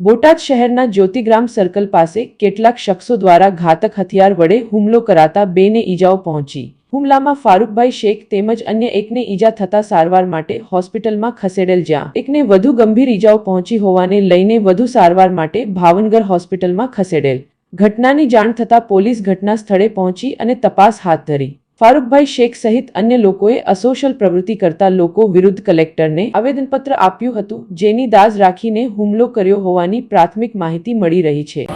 બોટાદ શહેરના જ્યોતિગ્રામ સર્કલ પાસે કેટલાક શખ્સો દ્વારા ઘાતક હથિયાર વડે હુમલો કરાતા બેને ઈજાઓ પહોંચી। હુમલામાં ફારૂકભાઈ શેખ તેમજ અન્ય એકને ઈજા થતા સારવાર માટે હોસ્પિટલમાં ખસેડેલ, જ્યાં એકને વધુ ગંભીર ઈજાઓ પહોંચી હોવાને લઈને વધુ સારવાર માટે ભાવનગર હોસ્પિટલમાં ખસેડેલ। ઘટનાની જાણ થતાં પોલીસ ઘટના સ્થળે પહોંચી અને તપાસ હાથ ધરી। ફારૂકભાઈ શેખ સહિત અન્ય લોકોએ અસોશલ પ્રવૃત્તિ કરતા લોકો વિરુદ્ધ કલેક્ટરને આવેદનપત્ર આપ્યું હતું, જેની દાઝ રાખીને હુમલો કર્યો હોવાની પ્રાથમિક માહિતી મળી રહી છે।